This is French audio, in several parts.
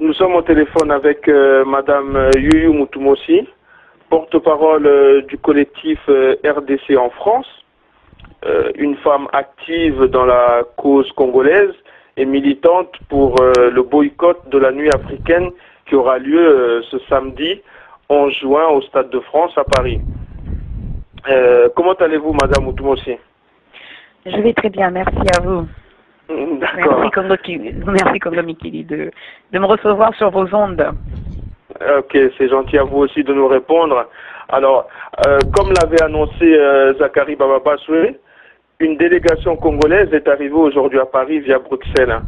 Nous sommes au téléphone avec Madame Yuyu Mutumossi, porte-parole du collectif RDC en France, une femme active dans la cause congolaise et militante pour le boycott de la nuit africaine qui aura lieu ce samedi 11 juin au Stade de France à Paris. Comment allez-vous, Madame Mutumossi? Je vais très bien, merci à vous. Merci Congo Mikili de me recevoir sur vos ondes. Ok, c'est gentil à vous aussi de nous répondre. Alors, comme l'avait annoncé Zachary Bababasoué, une délégation congolaise est arrivée aujourd'hui à Paris via Bruxelles.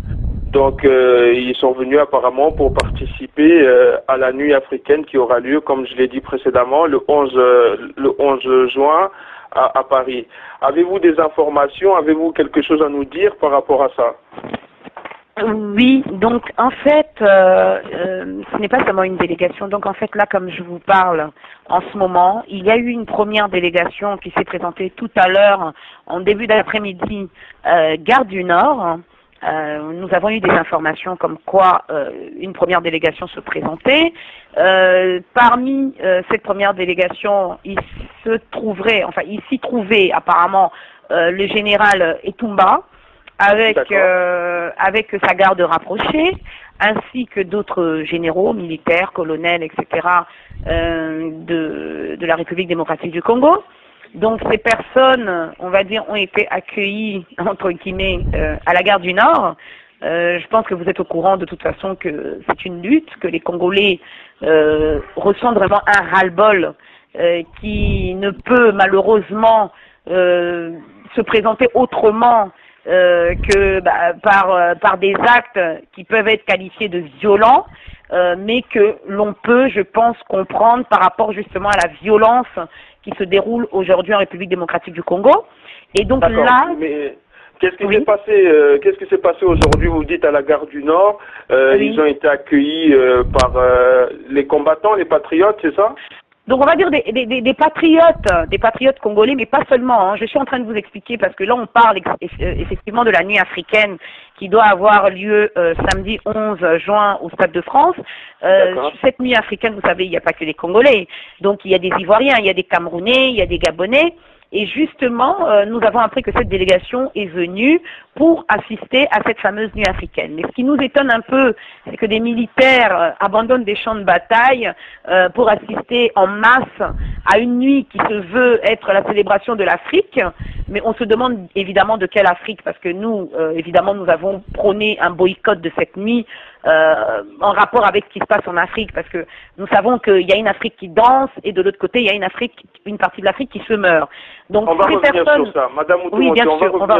Donc, ils sont venus apparemment pour participer à la nuit africaine qui aura lieu, comme je l'ai dit précédemment, le 11 juin à Paris. Avez-vous des informations? Avez-vous quelque chose à nous dire par rapport à ça? Oui, donc en fait, ce n'est pas seulement une délégation. Donc en fait, là, comme je vous parle en ce moment, il y a eu une première délégation qui s'est présentée tout à l'heure, en début d'après-midi, Gare du Nord. Nous avons eu des informations comme quoi une première délégation se présentait. Parmi cette première délégation, il s'y trouvait apparemment le général Etumba avec sa garde rapprochée, ainsi que d'autres généraux, militaires, colonels, etc. De la République démocratique du Congo. Donc ces personnes, on va dire, ont été accueillies, entre guillemets, à la gare du Nord. Je pense que vous êtes au courant de toute façon que c'est une lutte, que les Congolais ressentent vraiment un ras-le-bol qui ne peut malheureusement se présenter autrement que par des actes qui peuvent être qualifiés de violents, mais que l'on peut, je pense, comprendre par rapport justement à la violence qui se déroule aujourd'hui en République démocratique du Congo. Et donc là... Mais qu'est-ce qui s'est passé aujourd'hui? Vous dites à la gare du Nord, ils ont été accueillis par les combattants, les patriotes, c'est ça? Donc on va dire des patriotes congolais, mais pas seulement. Hein. Je suis en train de vous expliquer parce que là on parle effectivement de la nuit africaine qui doit avoir lieu samedi 11 juin au Stade de France. Cette nuit africaine, vous savez, il n'y a pas que les Congolais. Donc il y a des Ivoiriens, il y a des Camerounais, il y a des Gabonais. Et justement, nous avons appris que cette délégation est venue pour assister à cette fameuse nuit africaine. Mais ce qui nous étonne un peu, c'est que des militaires abandonnent des champs de bataille pour assister en masse à une nuit qui se veut être la célébration de l'Afrique. Mais on se demande évidemment de quelle Afrique, parce que nous, évidemment, nous avons prôné un boycott de cette nuit en rapport avec ce qui se passe en Afrique, parce que nous savons qu'il y a une Afrique qui danse et de l'autre côté, il y a une partie de l'Afrique qui se meurt. Donc, on va revenir sur ça, Madame Mutumossi, oui, bien sûr, on va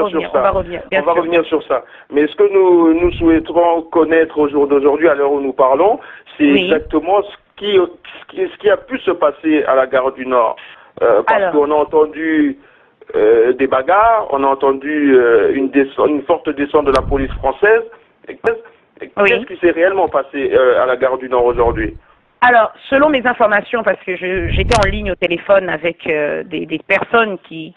revenir sur ça. Mais ce que nous souhaiterons connaître au jour d'aujourd'hui, à l'heure où nous parlons, c'est exactement ce qui a pu se passer à la gare du Nord. Parce qu'on a entendu des bagarres, on a entendu une forte descente de la police française. Qu'est-ce qui s'est réellement passé à la gare du Nord aujourd'hui? Alors, selon mes informations, parce que j'étais en ligne au téléphone avec des personnes qui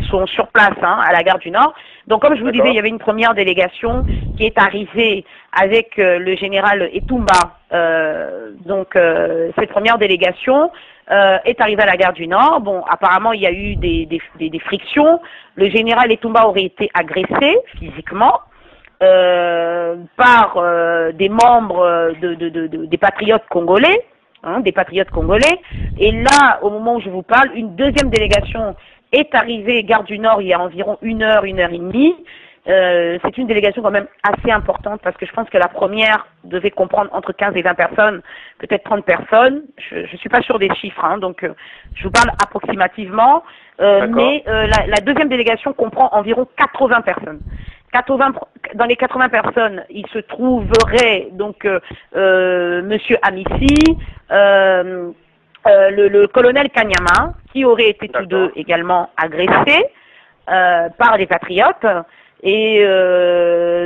sont sur place à la gare du Nord. Donc, comme je vous disais, il y avait une première délégation qui est arrivée avec le général Etumba. Cette première délégation est arrivée à la gare du Nord. Bon, apparemment, il y a eu des frictions. Le général Etumba aurait été agressé physiquement par des membres des patriotes congolais. Des patriotes congolais. Et là, au moment où je vous parle, une deuxième délégation est arrivée gare du Nord il y a environ une heure et demie. C'est une délégation quand même assez importante parce que je pense que la première devait comprendre entre 15 et 20 personnes, peut-être 30 personnes. Je suis pas sûre des chiffres, donc je vous parle approximativement. Mais la deuxième délégation comprend environ 80 personnes. Dans les 80 personnes, il se trouverait donc Monsieur Amissi, le colonel Kanyama, qui aurait été tous deux également agressés par les patriotes, et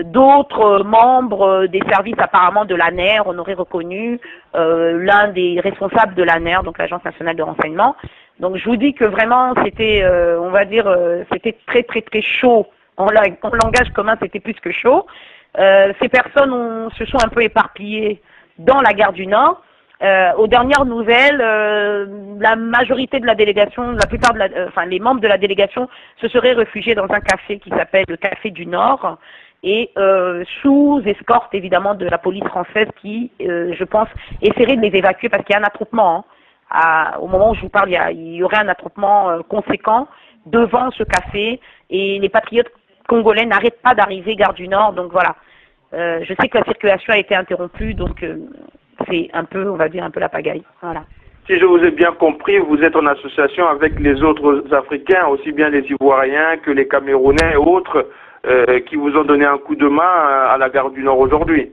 d'autres membres des services apparemment de l'ANER. On aurait reconnu l'un des responsables de l'ANER, donc l'Agence nationale de renseignement. Donc je vous dis que vraiment c'était, on va dire, c'était très très très chaud. En langage commun, c'était plus que chaud. Ces personnes se sont un peu éparpillées dans la gare du Nord. Aux dernières nouvelles, la majorité de la délégation, la plupart de enfin les membres de la délégation se seraient réfugiés dans un café qui s'appelle le Café du Nord et sous escorte évidemment de la police française qui, je pense, essaierait de les évacuer parce qu'il y a un attroupement. Hein. Au moment où je vous parle, il y aurait un attroupement conséquent devant ce café et les patriotes congolais n'arrêtent pas d'arriver gare du Nord. Donc voilà, je sais que la circulation a été interrompue, donc c'est un peu, on va dire, un peu la pagaille. Voilà. Si je vous ai bien compris, vous êtes en association avec les autres Africains, aussi bien les Ivoiriens que les Camerounais et autres, qui vous ont donné un coup de main à la gare du Nord aujourd'hui.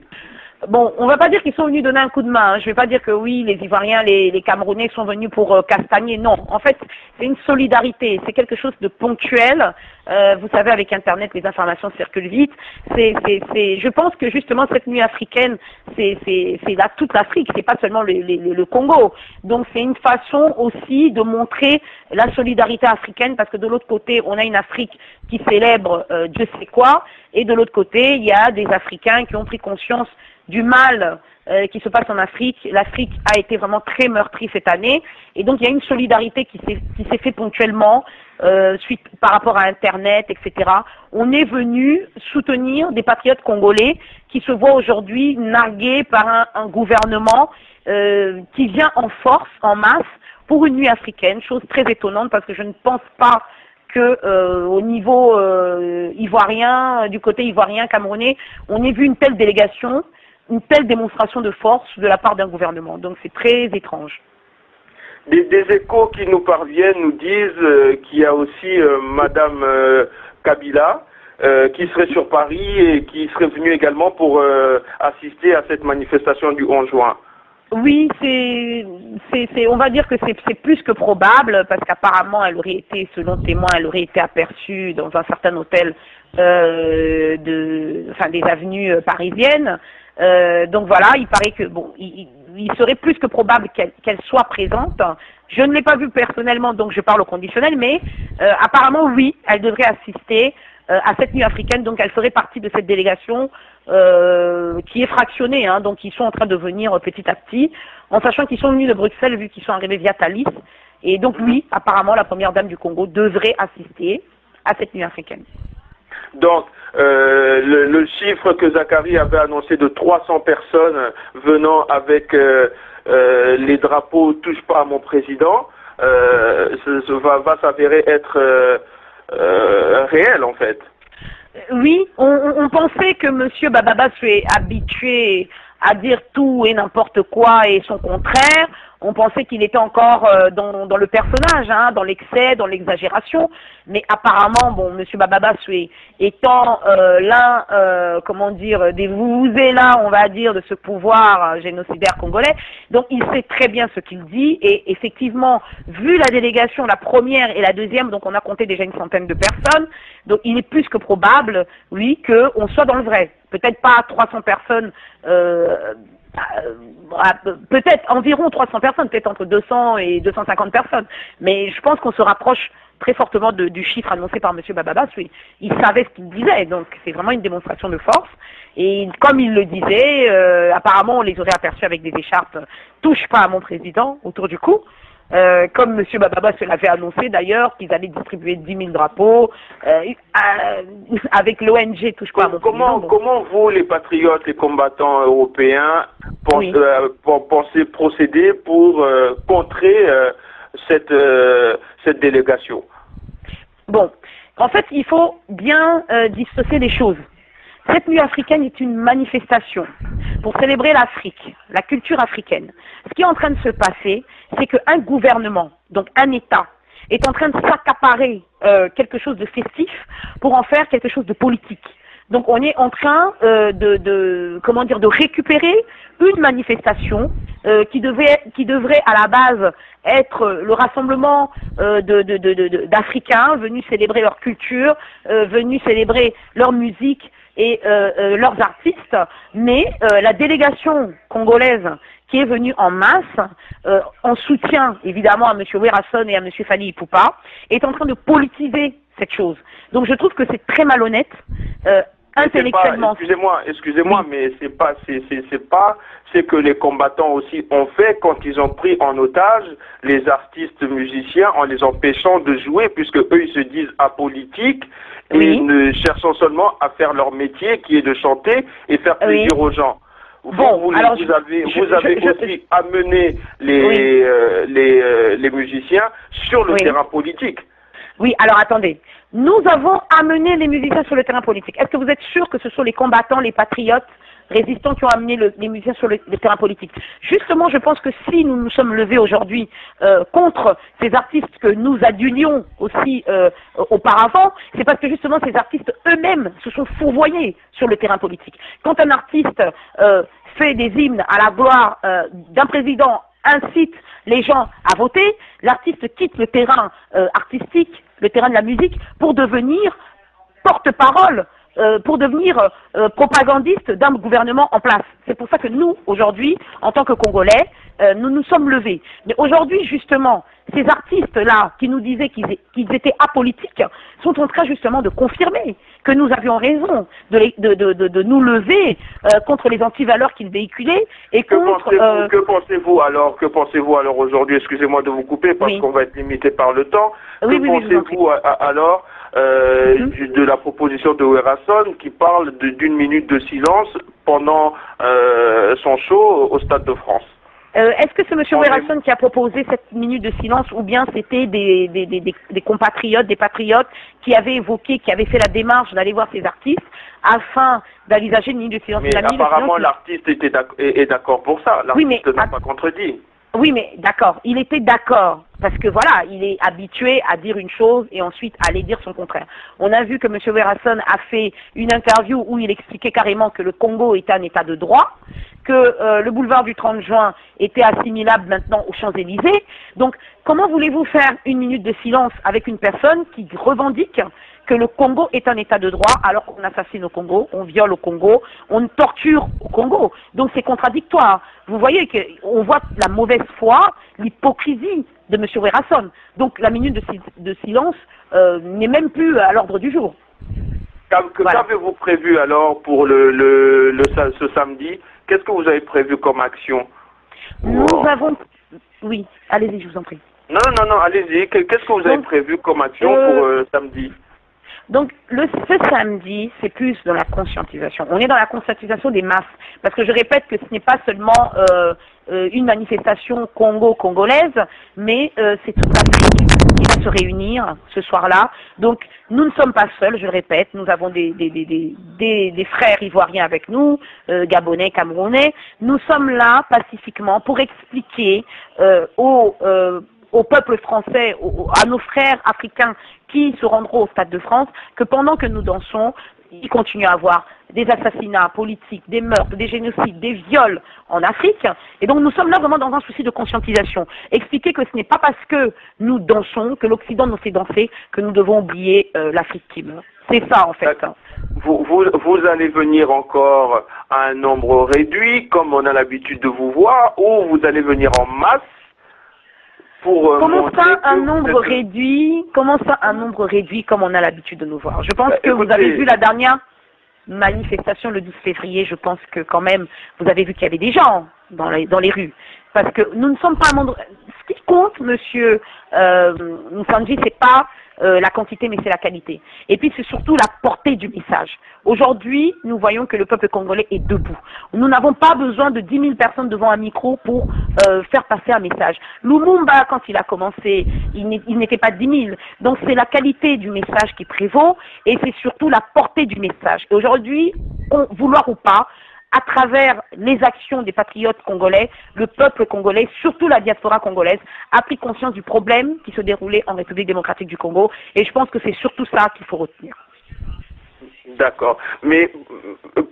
Bon, on va pas dire qu'ils sont venus donner un coup de main. Hein. Je vais pas dire que oui, les Ivoiriens, les Camerounais sont venus pour castagner. Non, en fait, c'est une solidarité. C'est quelque chose de ponctuel. Vous savez, avec Internet, les informations circulent vite. Je pense que justement cette nuit africaine, c'est là toute l'Afrique. C'est pas seulement le Congo. Donc c'est une façon aussi de montrer la solidarité africaine, parce que de l'autre côté, on a une Afrique qui célèbre Dieu sait quoi, et de l'autre côté, il y a des Africains qui ont pris conscience du mal qui se passe en Afrique. L'Afrique a été vraiment très meurtrie cette année, et donc il y a une solidarité qui s'est fait ponctuellement suite par rapport à Internet, etc. On est venu soutenir des patriotes congolais qui se voient aujourd'hui nargués par un gouvernement qui vient en force, en masse, pour une nuit africaine, chose très étonnante parce que je ne pense pas que au niveau ivoirien, du côté ivoirien, camerounais, on ait vu une telle délégation, une telle démonstration de force de la part d'un gouvernement. Donc c'est très étrange. Des échos qui nous parviennent nous disent qu'il y a aussi Madame Kabila qui serait sur Paris et qui serait venue également pour assister à cette manifestation du 11 juin. Oui, on va dire que c'est plus que probable, parce qu'apparemment elle aurait été, selon témoins, elle aurait été aperçue dans un certain hôtel des avenues parisiennes. Donc voilà, il paraît que bon, il serait plus que probable qu'elle soit présente. Je ne l'ai pas vue personnellement, donc je parle au conditionnel, mais apparemment oui, elle devrait assister à cette nuit africaine, donc elle ferait partie de cette délégation qui est fractionnée, hein, donc ils sont en train de venir petit à petit, en sachant qu'ils sont venus de Bruxelles vu qu'ils sont arrivés via Thalys, et donc oui, apparemment la première dame du Congo devrait assister à cette nuit africaine. Donc le chiffre que Zachary avait annoncé de 300 personnes venant avec les drapeaux « Touche pas à mon président » va s'avérer être réel en fait. Oui, on pensait que M. Bababa est habitué à dire tout et n'importe quoi et son contraire. On pensait qu'il était encore dans le personnage, hein, dans l'excès, dans l'exagération. Mais apparemment, bon, M. Bababa étant l'un, comment dire, des vuvuzela, on va dire, de ce pouvoir génocidaire congolais, donc il sait très bien ce qu'il dit. Et effectivement, vu la délégation, la première et la deuxième, donc on a compté déjà une centaine de personnes, donc il est plus que probable, oui, qu'on soit dans le vrai. Peut-être pas 300 personnes, peut-être environ 300 personnes, peut-être entre 200 et 250 personnes. Mais je pense qu'on se rapproche très fortement du chiffre annoncé par M. Bababa. Il savait ce qu'il disait, donc c'est vraiment une démonstration de force. Et comme il le disait, apparemment on les aurait aperçus avec des écharpes « Touche pas à mon président » autour du cou. Comme M. Bababa se l'avait annoncé d'ailleurs, qu'ils allaient distribuer 10 000 drapeaux avec l'ONG Touche pas à mon président. Comment vous, les patriotes, les combattants européens, pensez procéder pour contrer cette délégation? Bon, en fait, il faut bien dissocier les choses. Cette nuit africaine est une manifestation pour célébrer l'Afrique, la culture africaine. Ce qui est en train de se passer, c'est qu'un gouvernement, donc un État, est en train de s'accaparer quelque chose de festif pour en faire quelque chose de politique. Donc on est en train de récupérer une manifestation qui devrait à la base être le rassemblement d'Africains venus célébrer leur culture, venus célébrer leur musique et leurs artistes, mais la délégation congolaise qui est venue en masse, en soutien évidemment à M. Werason et à M. Fally Ipupa, est en train de politiser cette chose. Donc je trouve que c'est très malhonnête. intellectuellement. Excusez-moi, mais c'est que les combattants aussi ont fait quand ils ont pris en otage les artistes musiciens en les empêchant de jouer, puisque eux ils se disent apolitiques et ne cherchant seulement à faire leur métier qui est de chanter et faire plaisir aux gens. Vous avez aussi amené les musiciens sur le terrain politique. Oui, alors attendez. Nous avons amené les musiciens sur le terrain politique. Est-ce que vous êtes sûr que ce sont les combattants, les patriotes, résistants qui ont amené les musiciens sur le terrain politique? Justement, je pense que si nous nous sommes levés aujourd'hui contre ces artistes que nous adulions aussi auparavant, c'est parce que justement ces artistes eux-mêmes se sont fourvoyés sur le terrain politique. Quand un artiste fait des hymnes à la gloire d'un président, incite les gens à voter, l'artiste quitte le terrain artistique, le terrain de la musique, pour devenir porte-parole, pour devenir propagandiste d'un gouvernement en place. C'est pour ça que nous, aujourd'hui, en tant que Congolais, nous nous sommes levés. Mais aujourd'hui, justement, ces artistes-là qui nous disaient qu'ils étaient apolitiques sont en train justement de confirmer que nous avions raison de nous lever contre les antivaleurs qu'ils véhiculaient et contre... Que pensez-vous alors aujourd'hui? Excusez-moi de vous couper parce qu'on va être limité par le temps. Que pensez-vous alors de la proposition de Werrason qui parle d'une minute de silence pendant son show au Stade de France? Est-ce que c'est M. Werrason qui a proposé cette minute de silence ou bien c'était des compatriotes, des patriotes qui avaient évoqué, qui avaient fait la démarche d'aller voir ces artistes afin d'envisager une minute de silence? Mais apparemment l'artiste est d'accord pour ça, l'artiste n'a pas contredit. Oui, mais d'accord, il était d'accord, parce que voilà, il est habitué à dire une chose et ensuite à aller dire son contraire. On a vu que M. Werrason a fait une interview où il expliquait carrément que le Congo est un état de droit, que le boulevard du 30 juin était assimilable maintenant aux Champs-Élysées. Donc, comment voulez-vous faire une minute de silence avec une personne qui revendique que le Congo est un état de droit alors qu'on assassine au Congo, on viole au Congo, on torture au Congo. Donc c'est contradictoire. Vous voyez qu'on voit la mauvaise foi, l'hypocrisie de M. Werrason. Donc la minute de silence n'est même plus à l'ordre du jour. Qu'avez-vous prévu alors pour ce samedi? Qu'est-ce que vous avez prévu comme action? Nous avons... Oui, allez-y, je vous en prie. Non, allez-y. Qu'est-ce que vous avez prévu comme action pour samedi? Donc, ce samedi, c'est plus dans la conscientisation. On est dans la conscientisation des masses. Parce que je répète que ce n'est pas seulement une manifestation congolaise, mais c'est toute l'Afrique qui va se réunir ce soir-là. Donc, nous ne sommes pas seuls, je le répète. Nous avons des frères ivoiriens avec nous, gabonais, camerounais. Nous sommes là pacifiquement pour expliquer au peuple français, à nos frères africains qui se rendront au Stade de France, que pendant que nous dansons, il continue à avoir des assassinats politiques, des meurtres, des génocides, des viols en Afrique. Et donc nous sommes là vraiment dans un souci de conscientisation. Expliquer que ce n'est pas parce que nous dansons, que l'Occident nous fait danser, que nous devons oublier l'Afrique qui meurt. C'est ça en fait. Vous allez venir encore à un nombre réduit, comme on a l'habitude de vous voir, ou vous allez venir en masse? Comment ça un nombre réduit? Comment ça un nombre réduit comme on a l'habitude de nous voir? Je pense que vous avez vu la dernière manifestation le 12 février. Je pense que quand même vous avez vu qu'il y avait des gens dans les rues. Parce que nous ne sommes pas un monde... Ce qui compte, monsieur Nsandji, c'est pas la quantité, mais c'est la qualité. Et puis c'est surtout la portée du message. Aujourd'hui, nous voyons que le peuple congolais est debout. Nous n'avons pas besoin de 10 000 personnes devant un micro pour faire passer un message. Lumumba, quand il a commencé, il n'était pas 10 000. Donc c'est la qualité du message qui prévaut et c'est surtout la portée du message. Et aujourd'hui, vouloir ou pas, à travers les actions des patriotes congolais, le peuple congolais, surtout la diaspora congolaise, a pris conscience du problème qui se déroulait en République démocratique du Congo. Et je pense que c'est surtout ça qu'il faut retenir. D'accord. Mais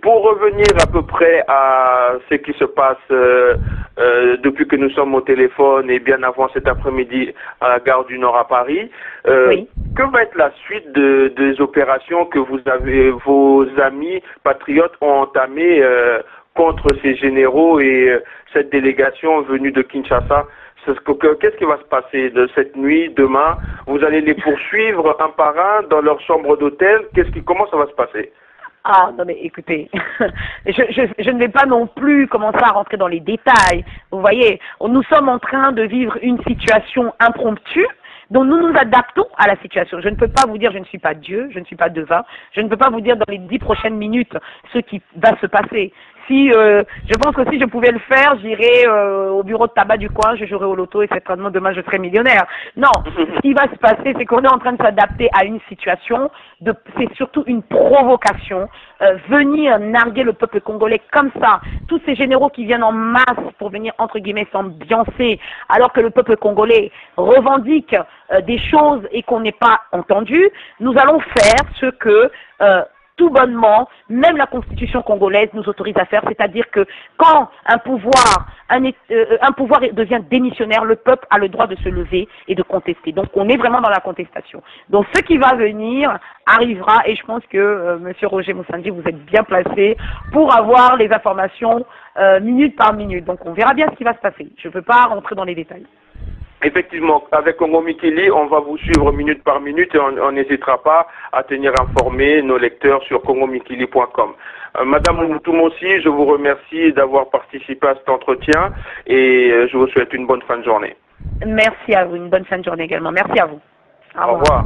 pour revenir à peu près à ce qui se passe depuis que nous sommes au téléphone et bien avant cet après-midi à la gare du Nord à Paris, que va être la suite des opérations que vos amis patriotes ont entamées contre ces généraux et cette délégation venue de Kinshasa? Qu'est-ce qui va se passer de cette nuit, demain? Vous allez les poursuivre un par un dans leur chambre d'hôtel? Comment ça va se passer? Ah, non mais écoutez, je ne vais pas non plus commencer à rentrer dans les détails. Vous voyez, nous sommes en train de vivre une situation impromptue, donc nous nous adaptons à la situation. Je ne peux pas vous dire, je ne suis pas Dieu, je ne suis pas devin, je ne peux pas vous dire dans les 10 prochaines minutes ce qui va se passer. Si, je pense que si je pouvais le faire, j'irais au bureau de tabac du coin, je jouerais au loto et certainement demain je serais millionnaire. Non, ce qui va se passer, c'est qu'on est en train de s'adapter à une situation, c'est surtout une provocation. Venir narguer le peuple congolais comme ça, tous ces généraux qui viennent en masse pour venir entre guillemets s'ambiancer, alors que le peuple congolais revendique des choses et qu'on n'est pas entendu, nous allons faire ce que tout bonnement, même la constitution congolaise nous autorise à faire, c'est-à-dire que quand un pouvoir devient démissionnaire, le peuple a le droit de se lever et de contester. Donc on est vraiment dans la contestation. Donc ce qui va venir arrivera et je pense que Monsieur Roger Moussandi, vous êtes bien placé pour avoir les informations minute par minute. Donc on verra bien ce qui va se passer. Je ne peux pas rentrer dans les détails. Effectivement, avec Congo Mikili, on va vous suivre minute par minute et on n'hésitera pas à tenir informés nos lecteurs sur congomikili.com. Madame Moutoumossi, je vous remercie d'avoir participé à cet entretien et je vous souhaite une bonne fin de journée. Merci à vous, une bonne fin de journée également. Merci à vous. Au revoir.